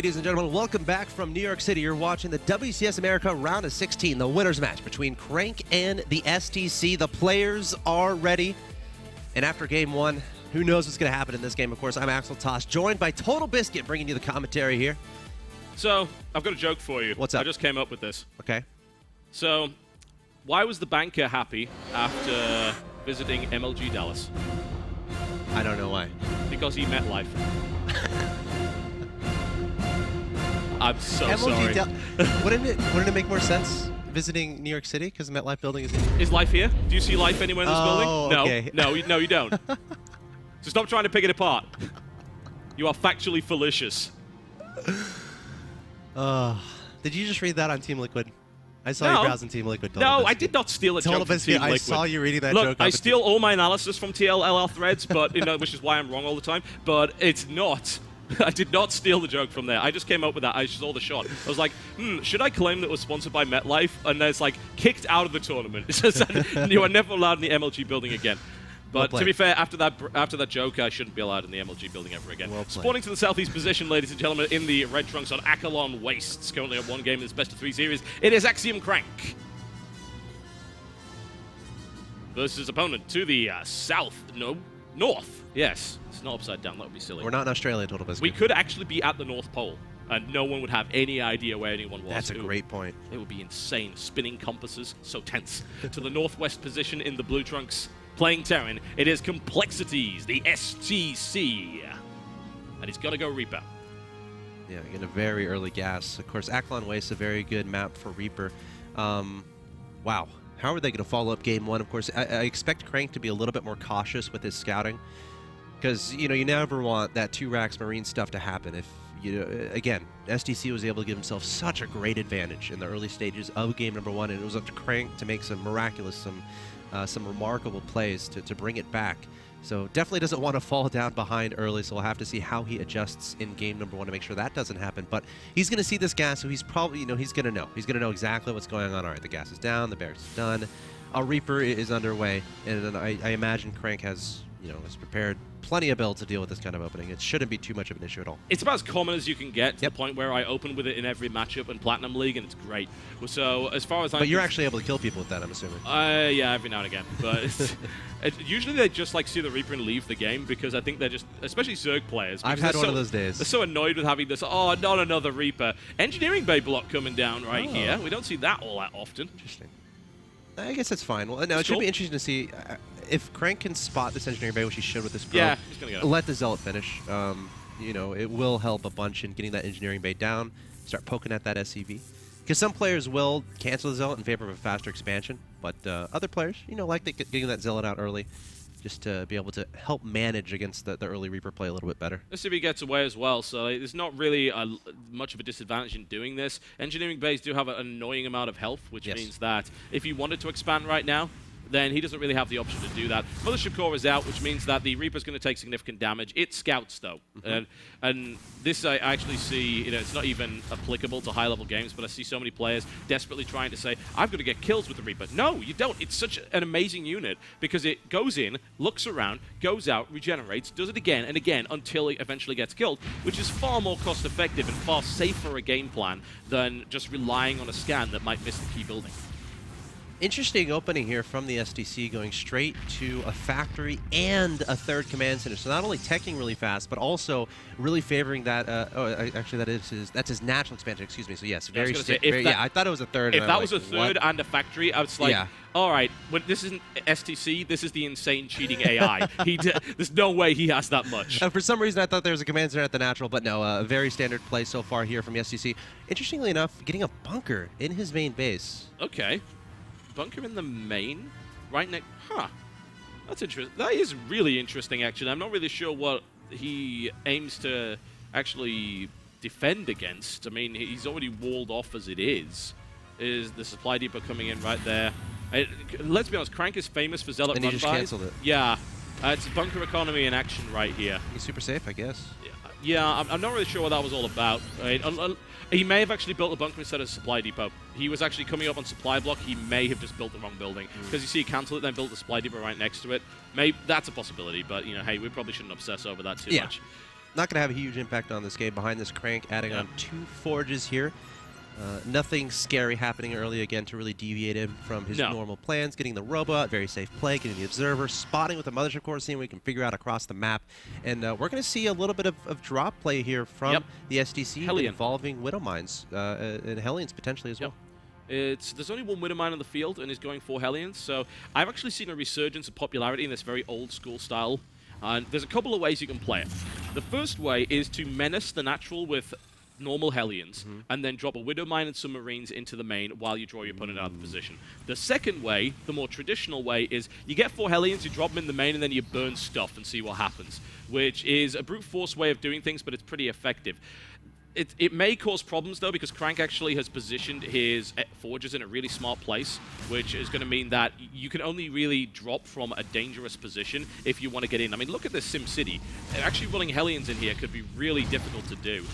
ladies and gentlemen. Welcome back from New York City. You're watching the WCS America Round of 16, the winner's match between Crank and the STC. The players are ready. And after game one, who knows what's going to happen in this game? Of course, I'm axeltoss, joined by Total Biscuit, bringing you the commentary here. So, I've got a joke for you. What's up? I just came up with this. Okay. So, why was the banker happy after visiting MLG Dallas? I don't know why. Because he met life. I'm so MLG sorry. Wouldn't it make more sense visiting New York City because the MetLife building is in? Is life here? Do you see life anywhere in this building? No. Okay. No, you don't. So stop trying to pick it apart. You are factually fallacious. Did you just read that on Team Liquid? I saw you browsing Team Liquid. No, I did not steal a joke from Team Liquid. I saw you reading that joke. Look, I steal all my analysis from TLLL threads, but which is why I'm wrong all the time. But it's not. I did not steal the joke from there. I just came up with that. I saw the shot. I was like, should I claim that it was sponsored by MetLife? And then it's like, kicked out of the tournament. It says that you are never allowed in the MLG building again. But to be fair, after that joke, I shouldn't be allowed in the MLG building ever again. Spawning to the southeast position, ladies and gentlemen, in the red trunks on Achelon Wastes. Currently at one game in this best-of-3 series. It is Axiom Crank versus opponent to the north. Yes, it's not upside down. That would be silly. We're not in Australia, Total Biscuit. We could actually be at the North Pole, and no one would have any idea where anyone was. That's a great point. It would be insane. Spinning compasses, so tense. To the northwest position in the blue trunks, playing Terran, it is Complexities, the STC. And he's got to go Reaper. Yeah, in a very early gas. Of course, Achelon Waste, a very good map for Reaper. Wow. How are they going to follow up game one? Of course, I expect Crank to be a little bit more cautious with his scouting. Because, you never want that 2-Rax Marine stuff to happen. If, again, STC was able to give himself such a great advantage in the early stages of game number one, and it was up to Crank to make some miraculous, some remarkable plays to bring it back. So definitely doesn't want to fall down behind early, so we'll have to see how he adjusts in game number one to make sure that doesn't happen. But he's going to see this gas, so he's probably, he's going to know. He's going to know exactly what's going on. All right, the gas is down, the barracks is done. A Reaper is underway, and then I imagine Crank has, has prepared plenty of builds to deal with this kind of opening. It shouldn't be too much of an issue at all. It's about as common as you can get, to the point where I open with it in every matchup in Platinum League, and it's great. So as far as But you're actually able to kill people with that, I'm assuming. Yeah, every now and again. But usually they just see the Reaper and leave the game, because I think they're just, especially Zerg players. I've had one of those days. They're so annoyed with having this, oh, not another Reaper. Engineering Bay block coming down right here. We don't see that all that often. Interesting. I guess that's fine. Well, no, it should be interesting to see if Crank can spot this Engineering Bay, which he should with this probe. Yeah, he's going to get it. Let the Zealot finish. It will help a bunch in getting that Engineering Bay down, start poking at that SCV. Because some players will cancel the Zealot in favor of a faster expansion, but other players, like getting that Zealot out early, just to be able to help manage against the early Reaper play a little bit better. Let's see if he gets away as well, so there's not really much of a disadvantage in doing this. Engineering Bays do have an annoying amount of health, which means that if he wanted to expand right now, then he doesn't really have the option to do that. Mothership Core is out, which means that the Reaper's going to take significant damage. It scouts, though. And this I actually see, it's not even applicable to high-level games, but I see so many players desperately trying to say, I've got to get kills with the Reaper. No, you don't. It's such an amazing unit, because it goes in, looks around, goes out, regenerates, does it again and again until it eventually gets killed, which is far more cost-effective and far safer a game plan than just relying on a scan that might miss the key building. Interesting opening here from the STC, going straight to a factory and a third command center. So not only teching really fast, but also really favoring that. Actually, that's his natural expansion. Excuse me. So yes, very. I thought it was a third. If that was a third and a factory, I was like, all right, but this isn't STC. This is the insane cheating AI. There's no way he has that much. For some reason, I thought there was a command center at the natural, but no. A very standard play so far here from the STC. Interestingly enough, getting a bunker in his main base. Okay. Bunker in the main, right next. That's interesting. That is really interesting, actually. I'm not really sure what he aims to actually defend against. I mean, he's already walled off as it is. Is the supply depot coming in right there? Let's be honest, Crank is famous for Zealot run-bys. And he just canceled it. Yeah, it's bunker economy in action right here. He's super safe, I guess. Yeah, I'm not really sure what that was all about. He may have actually built a bunker instead of a supply depot. He was actually coming up on supply block. He may have just built the wrong building. Because you see, he cancelled it, then built the supply depot right next to it. Maybe that's a possibility, but, hey, we probably shouldn't obsess over that too much. not going to have a huge impact on this game. Behind this Crank, adding on 2 forges here. Nothing scary happening early again to really deviate him from his normal plans. Getting the robot, very safe play, getting the observer, spotting with the mothership core, seeing what we can figure out across the map. And we're going to see a little bit of drop play here from the STC involving Widow Mines and Hellions potentially as well. There's only one Widow Mine on the field, and he's going for Hellions. So I've actually seen a resurgence of popularity in this very old school style. And there's a couple of ways you can play it. The first way is to menace the natural with normal Hellions, and then drop a Widow Mine and some Marines into the main while you draw your opponent out of the position. The second way, the more traditional way, is you get 4 Hellions, you drop them in the main, and then you burn stuff and see what happens, which is a brute force way of doing things, but it's pretty effective. It may cause problems, though, because Crank actually has positioned his forges in a really smart place, which is going to mean that you can only really drop from a dangerous position if you want to get in. I mean, look at this Sim City. Actually running Hellions in here could be really difficult to do.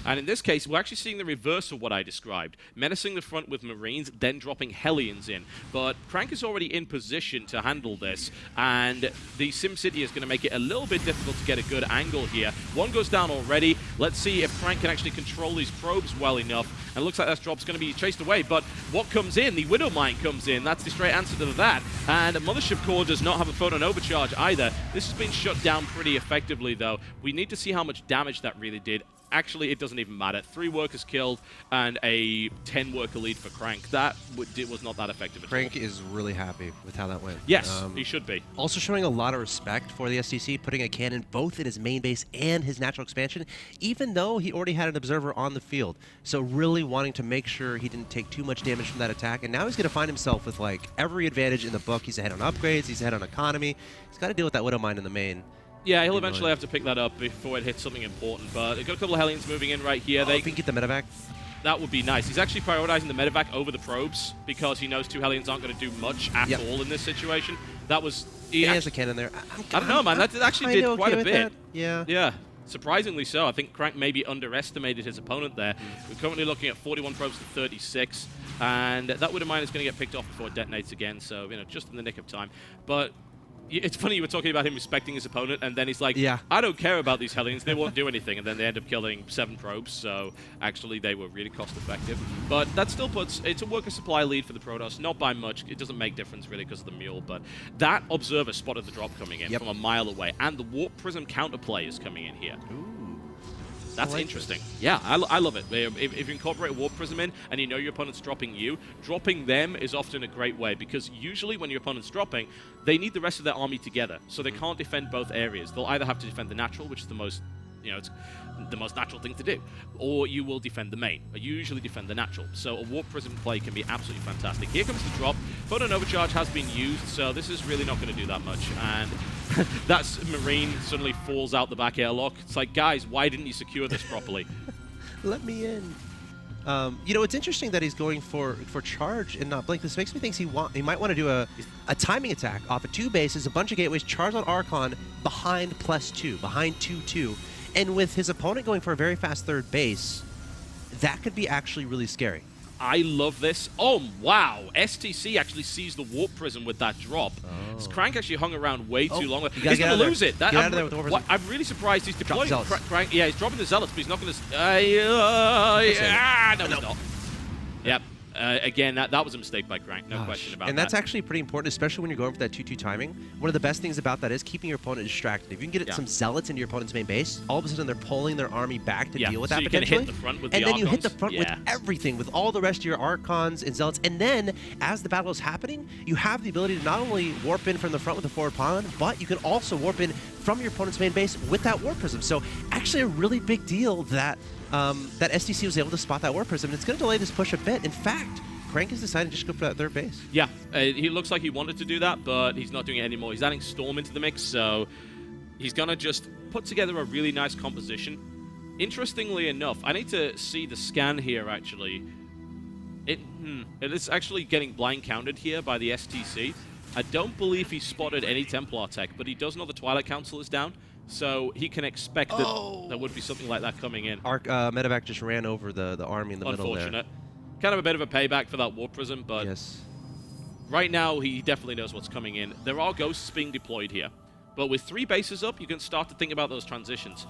And in this case, we're actually seeing the reverse of what I described. Menacing the front with Marines, then dropping Hellions in. But Crank is already in position to handle this, and the Sim City is going to make it a little bit difficult to get a good angle here. One goes down already. Let's see if Crank can actually control these probes well enough. And it looks like that drop's going to be chased away. But what comes in? The Widow Mine comes in. That's the straight answer to that. And Mothership Core does not have a photon overcharge either. This has been shut down pretty effectively, though. We need to see how much damage that really did. Actually, it doesn't even matter. 3 workers killed and a 10-worker lead for Crank. That was not that effective at all. Crank is really happy with how that went. Yes, he should be. Also showing a lot of respect for the STC, putting a cannon both in his main base and his natural expansion, even though he already had an observer on the field. So really wanting to make sure he didn't take too much damage from that attack. And now he's going to find himself with like every advantage in the book. He's ahead on upgrades. He's ahead on economy. He's got to deal with that Widow Mine in the main. Yeah, he'll eventually have to pick that up before it hits something important, but they've got a couple of Hellions moving in right here. They can get the medevac. That would be nice. He's actually prioritizing the medevac over the probes because he knows 2 Hellions aren't going to do much at all in this situation. That was... He has a cannon there. I don't know, man. That actually did quite a bit. That. Yeah. Yeah. Surprisingly so. I think Crank maybe underestimated his opponent there. We're currently looking at 41 probes to 36, and that Widow Mine is going to get picked off before it detonates again, so, you know, just in the nick of time. But... it's funny you were talking about him respecting his opponent, and then he's like, I don't care about these Hellions, they won't do anything, and then they end up killing 7 probes, so actually they were really cost-effective. But that still puts, it's a worker supply lead for the Protoss, not by much, it doesn't make difference really because of the Mule, but that Observer spotted the drop coming in from a mile away, and the Warp Prism counterplay is coming in here. Ooh. That's interesting. Yeah, I love it. If you incorporate a Warp Prism in and you know your opponent's dropping you, dropping them is often a great way because usually when your opponent's dropping, they need the rest of their army together, so they can't defend both areas. They'll either have to defend the natural, which is the most, you know, it's the most natural thing to do, or you will defend the main. I usually defend the natural, so a Warp Prism play can be absolutely fantastic. Here comes the drop. Photon Overcharge has been used, so this is really not going to do that much, and that Marine suddenly falls out the back airlock. It's like, guys, why didn't you secure this properly? Let me in. You know, it's interesting that he's going for charge and not blink. This makes me think he might want to do a timing attack off of 2 bases, a bunch of gateways, charge on Archon behind +2, behind 2-2. And with his opponent going for a very fast 3rd base, that could be actually really scary. I love this. Oh, wow. STC actually sees the Warp Prism with that drop. This Crank actually hung around way too long. He's going to lose it. Get out of there with the Warp Prism. I'm really surprised he's deploying Crank. Yeah, he's dropping the Zealots, but he's not going to... no, he's not. Yep. Again, that was a mistake by Crank, no question about that. And that's actually pretty important, especially when you're going for that 2-2 timing. One of the best things about that is keeping your opponent distracted. If you can get some Zealots into your opponent's main base, all of a sudden they're pulling their army back to deal with that potentially. Hit the front with and the then Archons. you hit the front with everything, with all the rest of your Archons and Zealots. And then, as the battle is happening, you have the ability to not only warp in from the front with the forward pylon, but you can also warp in from your opponent's main base with that Warp Prism. So actually a really big deal that that STC was able to spot that Warp Prism. And it's going to delay this push a bit. In fact, Crank has decided to just go for that 3rd base. Yeah, he looks like he wanted to do that, but he's not doing it anymore. He's adding Storm into the mix, so he's going to just put together a really nice composition. Interestingly enough, I need to see the scan here, actually. It is actually getting blind counted here by the STC. I don't believe he spotted any Templar tech, but he does know the Twilight Council is down, so he can expect that there would be something like that coming in. Medevac just ran over the army in the middle there. Unfortunate. Kind of a bit of a payback for that Warp Prism, but right now he definitely knows what's coming in. There are ghosts being deployed here, but with 3 bases up, you can start to think about those transitions.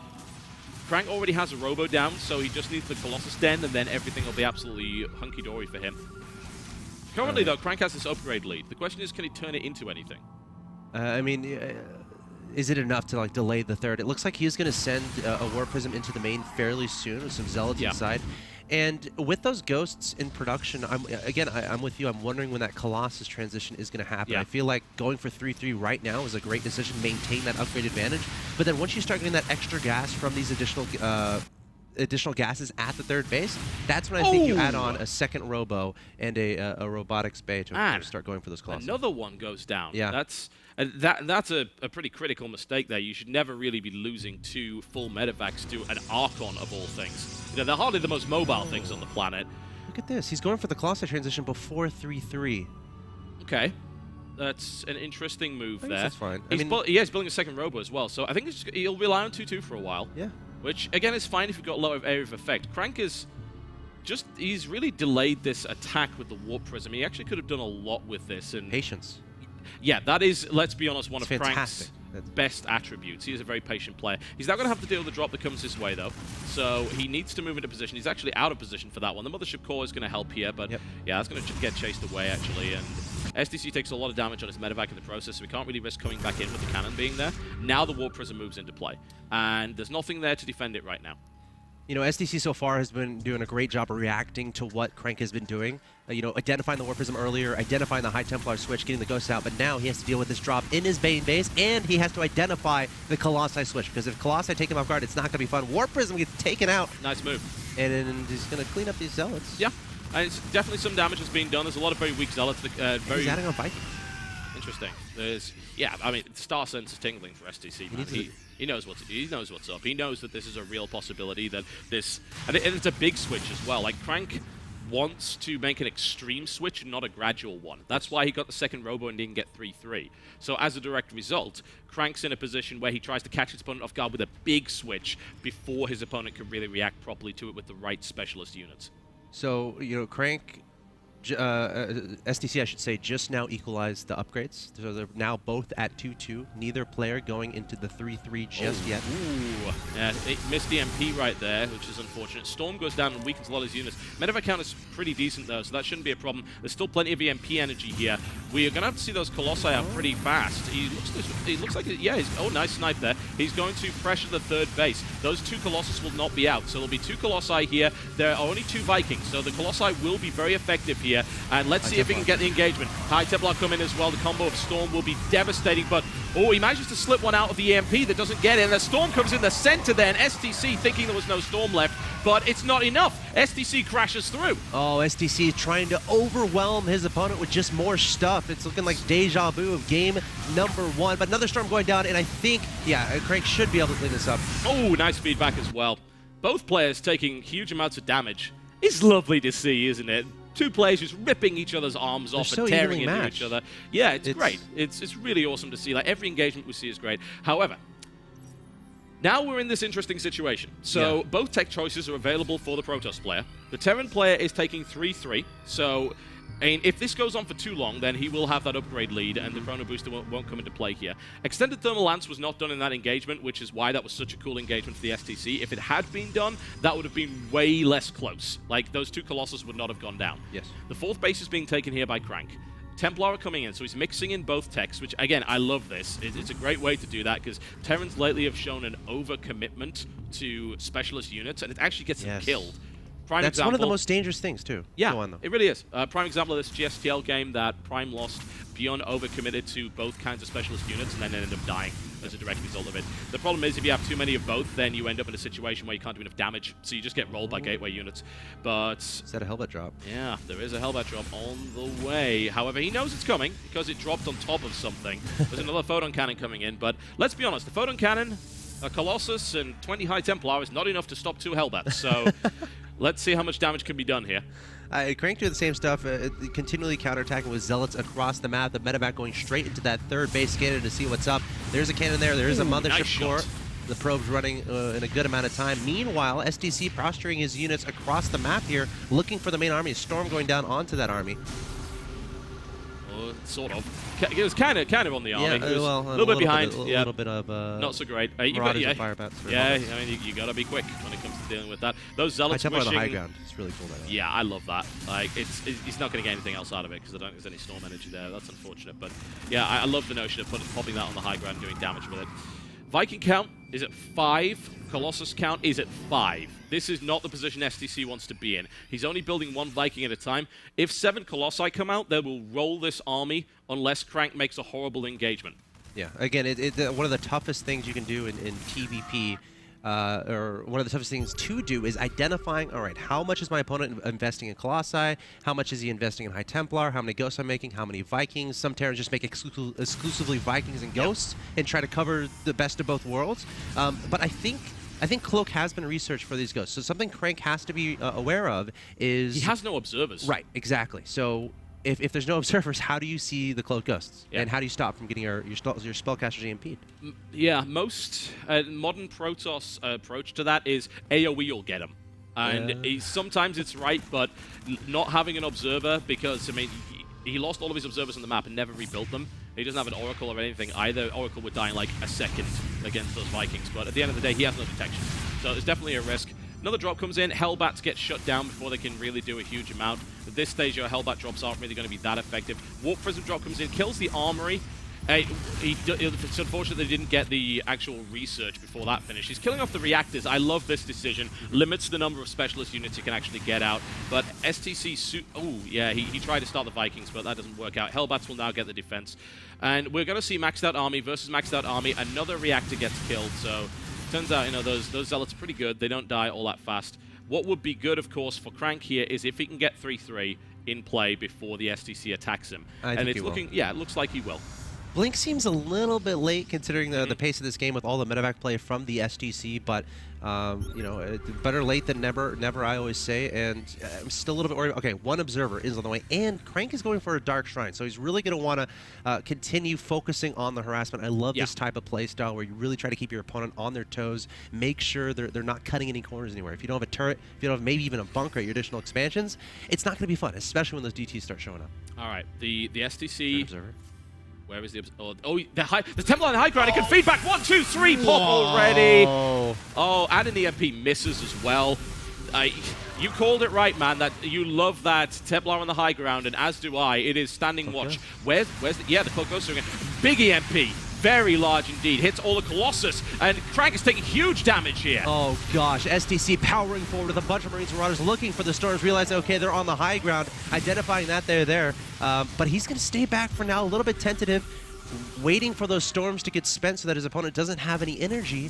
Crank already has a Robo down, so he just needs the Colossus Den, and then everything will be absolutely hunky-dory for him. Currently, though, Crank has this upgrade lead. The question is, can he turn it into anything? I mean, is it enough to like delay the third? It looks like he's going to send a Warp Prism into the main fairly soon with some Zealots inside. And with those Ghosts in production, I'm with you. I'm wondering when that Colossus transition is going to happen. I feel like going for 3-3 right now is a great decision, maintain that upgrade advantage. But then once you start getting that extra gas from these additional gases at the third base, that's when I think you add on a second Robo and a Robotics Bay to start going for those Colossus. Another one goes down. Yeah. That's a pretty critical mistake there. You should never really be losing 2 full medevacs to an Archon of all things. You know, they're hardly the most mobile things on the planet. Look at this. He's going for the Colossus transition before 3-3. Okay. That's an interesting move there. That's fine. He's building a second Robo as well, so I think he'll rely on 2-2 for a while. Yeah. Which, again, is fine if you've got low area of effect. Crank is he's really delayed this attack with the Warp Prism. He actually could have done a lot with this. And patience. Yeah, that is, let's be honest, one of Crank's best attributes. He is a very patient player. He's now going to have to deal with the drop that comes his way, though. So he needs to move into position. He's actually out of position for that one. The Mothership Core is going to help here, but yeah, that's going to get chased away, actually. And STC takes a lot of damage on his medevac in the process, so we can't really risk coming back in with the cannon being there. Now the Warp Prism moves into play, and there's nothing there to defend it right now. You know, STC so far has been doing a great job of reacting to what Crank has been doing. You know, identifying the Warp Prism earlier, identifying the High Templar switch, getting the Ghost out, but now he has to deal with this drop in his main base, and he has to identify the Colossi switch, because if Colossi take him off guard, it's not going to be fun. Warp Prism gets taken out. Nice move. And then he's going to clean up these Zealots. Yeah, and it's definitely some damage that's being done. There's a lot of very weak Zealots. He's adding on Viking. Interesting. I mean, Star Sense is tingling for STC, man. He knows what's up. He knows that this is a real possibility, that this... And it's a big switch as well. Like, Crank wants to make an extreme switch and not a gradual one. That's why he got the second Robo and didn't get 3-3. So as a direct result, Crank's in a position where he tries to catch his opponent off guard with a big switch before his opponent can really react properly to it with the right specialist units. So, you know, Crank... STC, I should say, just now equalized the upgrades. So they're now both at 2-2. Neither player going into the 3-3 just yet. Ooh. Yeah, it missed the MP right there, which is unfortunate. Storm goes down and weakens a lot of his units. Medevac count is pretty decent, though, so that shouldn't be a problem. There's still plenty of EMP energy here. We are going to have to see those Colossi out pretty fast. He looks like, nice snipe there. He's going to pressure the third base. Those 2 Colossus will not be out, so there'll be 2 Colossi here. There are only 2 Vikings, so the Colossi will be very effective here. And let's see if he can get the engagement. High Templar come in as well. The combo of Storm will be devastating, but he manages to slip one out of the EMP that doesn't get in. The Storm comes in the center there, and STC thinking there was no Storm left, but it's not enough. STC crashes through. Oh, STC trying to overwhelm his opponent with just more stuff. It's looking like deja vu of game number 1, but another Storm going down, and I think, Crank should be able to clean this up. Oh, nice feedback as well. Both players taking huge amounts of damage. It's lovely to see, isn't it? 2 players just ripping each other's arms off and tearing into each other. Yeah, it's great. It's really awesome to see. Like, every engagement we see is great. However, now we're in this interesting situation. So both tech choices are available for the Protoss player. The Terran player is taking 3-3. So, I mean, if this goes on for too long, then he will have that upgrade lead, and the Chrono Booster won't come into play here. Extended Thermal Lance was not done in that engagement, which is why that was such a cool engagement for the STC. If it had been done, that would have been way less close. Like, those 2 Colossus would not have gone down. Yes. The 4th base is being taken here by Crank. Templar are coming in, so he's mixing in both techs, which, again, I love this. It's a great way to do that, because Terrans lately have shown an over-commitment to specialist units, and it actually gets them killed. That's one of the most dangerous things, too. Yeah, it really is. Prime example of this GSTL game that Prime lost. Beyond overcommitted to both kinds of specialist units and then ended up dying as a direct result of it. The problem is if you have too many of both, then you end up in a situation where you can't do enough damage, so you just get rolled by gateway units. But... Is that a Hellbat drop? Yeah, there is a Hellbat drop on the way. However, he knows it's coming because it dropped on top of something. There's another Photon Cannon coming in, but let's be honest, the Photon Cannon, a Colossus, and 20 High Templar is not enough to stop 2 Hellbats, so... Let's see how much damage can be done here. Crank doing the same stuff, continually counterattacking with Zealots across the map. The medevac going straight into that third base cannon to see what's up. There's a cannon there. There's a Mothership Core. The probe's running in a good amount of time. Meanwhile, STC posturing his units across the map here, looking for the main army. Storm going down onto that army. Or sort of. It was kind of on the army. Yeah, It was well, a little bit behind. A yeah. little bit of Not so great. You got, marauders yeah, and fire bats. I mean, you got to be quick when it comes to dealing with that. Those zealots on the wishing. high ground. It's really cool. That Yeah, I love that. Like, he's not going to get anything else out of it because I don't think there's any storm energy there. That's unfortunate. But yeah, I love the notion of popping that on the high ground, doing damage with it. Viking count is at 5. Colossus count is at 5. This is not the position STC wants to be in. He's only building 1 Viking at a time. If 7 Colossi come out, they will roll this army unless Crank makes a horrible engagement. Yeah, again, one of the toughest things you can do in PvP, or one of the toughest things to do, is identifying, all right, how much is my opponent investing in Colossi? How much is he investing in High Templar? How many Ghosts I'm making? How many Vikings? Some Terrans just make exclusively Vikings and Ghosts and try to cover the best of both worlds. But I think Cloak has been researched for these Ghosts. So something Crank has to be aware of is... He has no observers. Right, exactly. So if there's no observers, how do you see the Cloak Ghosts? Yeah. And how do you stop from getting your spellcasters EMP'd? Yeah, most modern Protoss approach to that is AoE will get him. And sometimes it's right, but not having an observer, because, I mean, he lost all of his observers on the map and never rebuilt them. He doesn't have an Oracle or anything either. Oracle would die in like a second against those Vikings, but at the end of the day, he has no detection. So there's definitely a risk. Another drop comes in. Hellbats get shut down before they can really do a huge amount. At this stage, your Hellbat drops aren't really going to be that effective. Warp Prism drop comes in, kills the Armory. It's unfortunate they didn't get the actual research before that finished. He's killing off the reactors. I love this decision. Limits the number of specialist units you can actually get out. But STC... Oh, yeah, he tried to start the Vikings, but that doesn't work out. Hellbats will now get the defense. And we're going to see maxed out army versus maxed out army. Another reactor gets killed, so... Turns out, you know, those zealots are pretty good. They don't die all that fast. What would be good, of course, for Crank here is if he can get 3-3 in play before the STC attacks him. And it's looking... Yeah, it looks like he will. Blink seems a little bit late considering the pace of this game with all the medevac play from the STC, but you know, better late than never, I always say, and I'm still a little bit worried. Okay, 1 observer is on the way, and Crank is going for a Dark Shrine, so he's really going to want to continue focusing on the harassment. I love this type of play style where you really try to keep your opponent on their toes, make sure they're not cutting any corners anywhere. If you don't have a turret, if you don't have maybe even a bunker at your additional expansions, it's not going to be fun, especially when those DTs start showing up. All right, the STC... Observer. Where is the... the Templar on the high ground. It can feed back. 1, 2, 3 pop already. Oh, and an EMP misses as well. You called it right, man. That you love that Templar on the high ground, and as do I. It is standing watch. Where's the... Yeah, the Cloak Ghost again. Big EMP. Very large indeed. Hits all the Colossus, and Crank is taking huge damage here. Oh gosh, STC powering forward with a bunch of Marines and Marauders looking for the storms, realizing, okay, they're on the high ground, identifying that they're there. But he's going to stay back for now, a little bit tentative, waiting for those storms to get spent so that his opponent doesn't have any energy.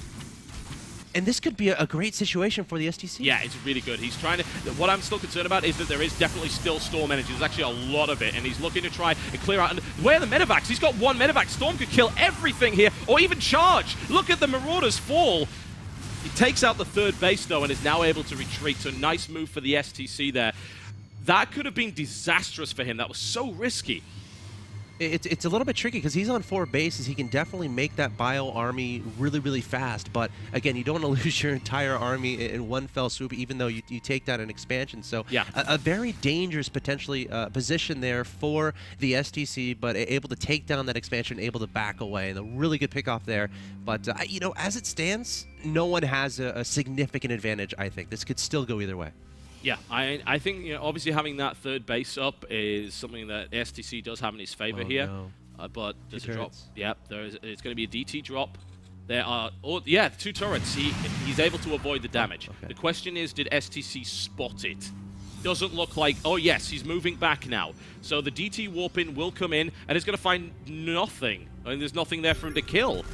And this could be a great situation for the STC. Yeah, it's really good. He's trying to... What I'm still concerned about is that there is definitely still Storm energy. There's actually a lot of it, and he's looking to try and clear out. And where are the medevacs? He's got 1 medevac. Storm could kill everything here, or even charge. Look at the Marauders fall. He takes out the 3rd base, though, and is now able to retreat. So nice move for the STC there. That could have been disastrous for him. That was so risky. It's a little bit tricky because he's on 4 bases. He can definitely make that bio army really, really fast. But again, you don't want to lose your entire army in one fell swoop, even though you take down an expansion. So yeah, a very dangerous potentially position there for the STC, but able to take down that expansion, able to back away, and a really good pick off there. But you know, as it stands, no one has a significant advantage. I think this could still go either way. Yeah, I think, you know, obviously having that 3rd base up is something that STC does have in his favor here. No. But there's a drop. Yep, it's going to be a DT drop. There are... Oh, yeah, 2 turrets. He's able to avoid the damage. The question is, did STC spot it? Doesn't look like... Oh, yes, he's moving back now. So the DT warp-in will come in, and he's going to find nothing. And there's nothing there for him to kill.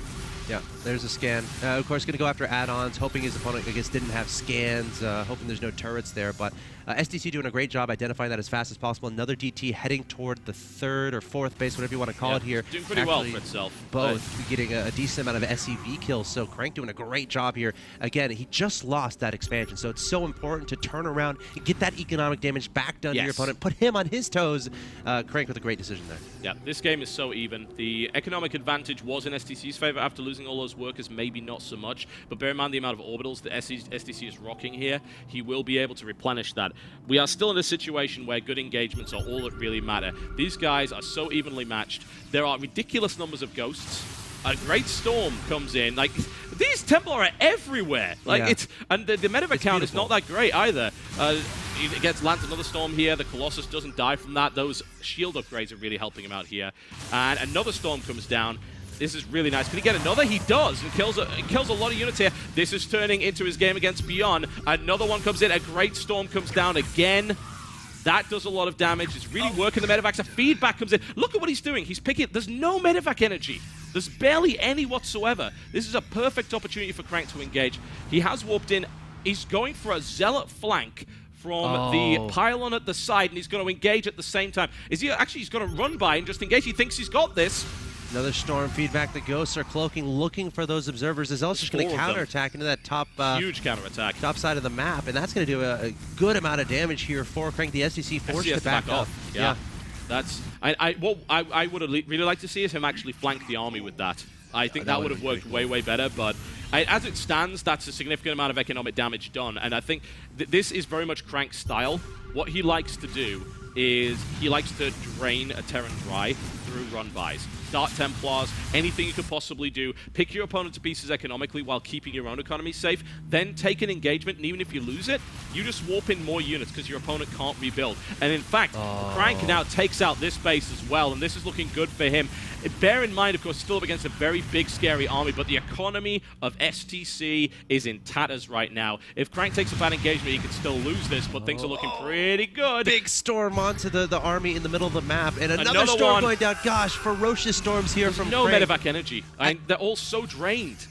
Yeah, there's a scan. Of course, going to go after add-ons, hoping his opponent, I guess, didn't have scans, hoping there's no turrets there. But STC doing a great job identifying that as fast as possible. Another DT heading toward the 3rd or 4th base, whatever you want to call it here. Doing pretty well for itself. Both getting a decent amount of SCV kills. So Crank doing a great job here. Again, he just lost that expansion, so it's so important to turn around and get that economic damage back done to your opponent. Put him on his toes. Crank with a great decision there. Yeah, this game is so even. The economic advantage was in STC's favor after losing losing all those workers, maybe not so much. But bear in mind the amount of orbitals that STC is rocking here. He will be able to replenish that. We are still in a situation where good engagements are all that really matter. These guys are so evenly matched. There are ridiculous numbers of ghosts. A great storm comes in. Like, these Templar are everywhere. Like, yeah. and the medevac count is not that great either. He lands another storm here. The Colossus doesn't die from that. Those shield upgrades are really helping him out here. And another storm comes down. This is really nice. Can he get another? He does, and kills a lot of units here. This is turning into his game against Beyond. Another one comes in. A great storm comes down again. That does a lot of damage. It's really working the medevacs. A feedback comes in. Look at what he's doing. He's picking... There's no medevac energy. There's barely any whatsoever. This is a perfect opportunity for Crank to engage. He has warped in. He's going for a zealot flank from the pylon at the side, and he's going to engage at the same time. Is he actually? He's going to run by and just engage. He thinks he's got this. Another storm feedback. The ghosts are cloaking, looking for those observers. The zealots just going to counterattack into that top huge counterattack, top side of the map, and that's going to do a good amount of damage here for Crank. The STC forced to back up. Yeah. That's what I would have really liked to see is him actually flank the army with that. I think that would have worked way better, but as it stands, that's a significant amount of economic damage done, and I think this is very much Crank's style. What he likes to do is he likes to drain a Terran dry through run-bys. Dart Templars, anything you could possibly do. Pick your opponent to pieces economically while keeping your own economy safe. Then take an engagement, and even if you lose it, you just warp in more units because your opponent can't rebuild. And in fact, Crank now takes out this base as well, and this is looking good for him. Bear in mind, of course, still up against a very big, scary army, but the economy of STC is in tatters right now. If Crank takes a bad engagement, he could still lose this, but things are looking pretty good. Big storm onto the army in the middle of the map, and another storm going down. Gosh, ferocious storms here from no Crank. medevac energy. They're all so drained.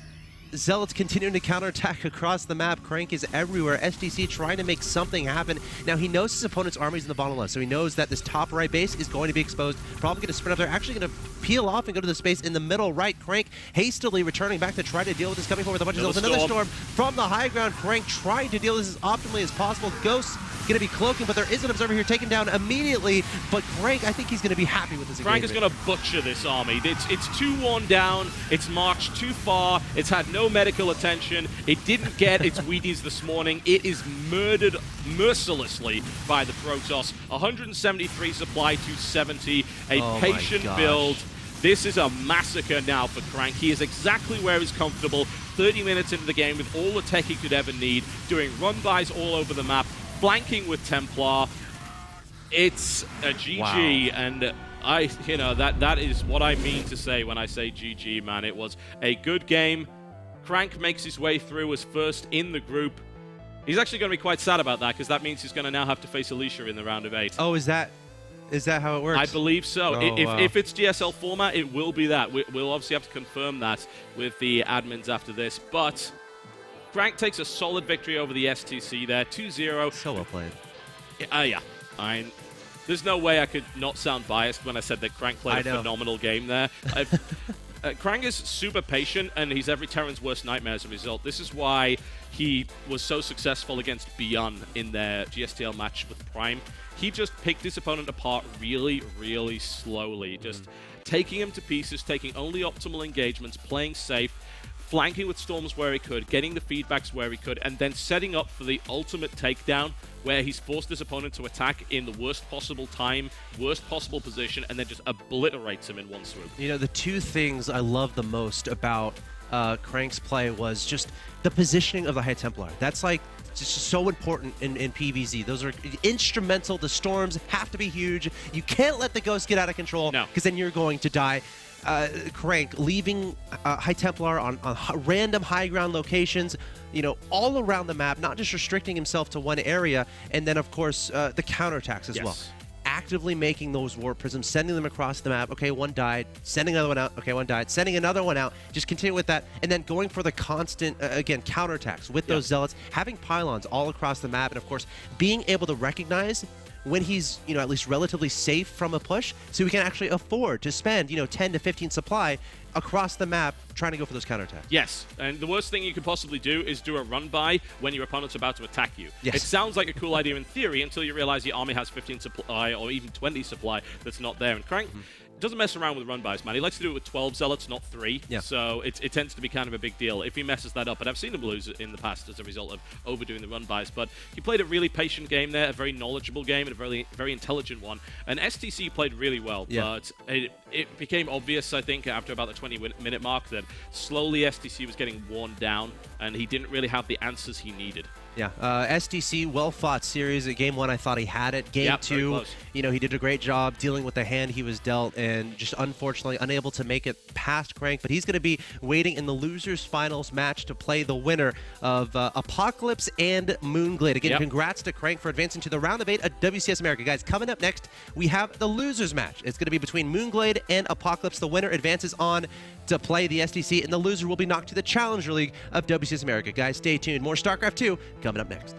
Zealots continuing to counterattack across the map. Crank is everywhere. STC trying to make something happen. Now, he knows his opponent's army's in the bottom left, so he knows that this top right base is going to be exposed. Probably going to sprint up there. Actually going to peel off and go to the space in the middle right. Crank hastily returning back to try to deal with this, coming forward with a bunch of zealots. Another storm from the high ground. Crank trying to deal with this as optimally as possible. Ghosts going to be cloaking, but there is an observer here taken down immediately. But Crank, I think he's going to be happy with this Crank is going to butcher this army. It's too worn down. It's marched too far. It's had no medical attention. It didn't get its Wheaties this morning. It is murdered mercilessly by the Protoss. 173 supply to 70. A patient build. This is a massacre now for Crank. He is exactly where he's comfortable. 30 minutes into the game with all the tech he could ever need. Doing run-bys all over the map. Flanking with Templar. It's a GG, and that is what I mean to say when I say GG, man. It was a good game. Crank makes his way through as first in the group. He's actually going to be quite sad about that, because that means he's going to now have to face Alicia in the round of 8. Oh, is that how it works? I believe so. If it's GSL format, it will be that. We'll obviously have to confirm that with the admins after this, but Crank takes a solid victory over the STC there, 2-0. So well played. Yeah. There's no way I could not sound biased when I said that Crank played a phenomenal game there. Crank is super patient, and he's every Terran's worst nightmare as a result. This is why he was so successful against Beyond in their GSTL match with Prime. He just picked his opponent apart really, really slowly, just taking him to pieces, taking only optimal engagements, playing safe, flanking with storms where he could, getting the feedbacks where he could, and then setting up for the ultimate takedown, where he's forced his opponent to attack in the worst possible time, worst possible position, and then just obliterates him in one swoop. You know, the two things I love the most about Crank's play was just the positioning of the High Templar. That's like just so important in PvZ. Those are instrumental. The storms have to be huge. You can't let the ghosts get out of control, because then you're going to die. Crank leaving High Templar on random high ground locations, all around the map, not just restricting himself to one area, and then of course the counterattacks as well. Actively making those warp prisms, sending them across the map. Okay, one died. Sending another one out. Okay, one died. Sending another one out. Just continue with that, and then going for the constant again counterattacks with those zealots, having pylons all across the map, and of course being able to recognize when he's, at least relatively safe from a push, so we can actually afford to spend, 10 to 15 supply across the map trying to go for those counterattacks. Yes, and the worst thing you could possibly do is do a run-by when your opponent's about to attack you. Yes. It sounds like a cool idea in theory until you realize your army has 15 supply or even 20 supply that's not there. And Crank, doesn't mess around with run buys, man. He likes to do it with 12 zealots, not 3. Yeah. So it tends to be kind of a big deal if he messes that up. And I've seen him lose in the past as a result of overdoing the run buys. But he played a really patient game there, a very knowledgeable game, and a very intelligent one. And STC played really well, but it became obvious, I think, after about the 20-minute mark that slowly STC was getting worn down, and he didn't really have the answers he needed. Yeah, STC, well-fought series. At Game 1, I thought he had it. Game 2, you know, he did a great job dealing with the hand he was dealt and just unfortunately unable to make it past Crank. But he's going to be waiting in the losers finals match to play the winner of Apocalypse and Moonglade. Again, congrats to Crank for advancing to the round of 8 at WCS America. Guys, coming up next, we have the losers match. It's going to be between Moonglade and Apocalypse. The winner advances on to play the STC, and the loser will be knocked to the Challenger League of WCS America. Guys, stay tuned. More StarCraft 2 coming up next.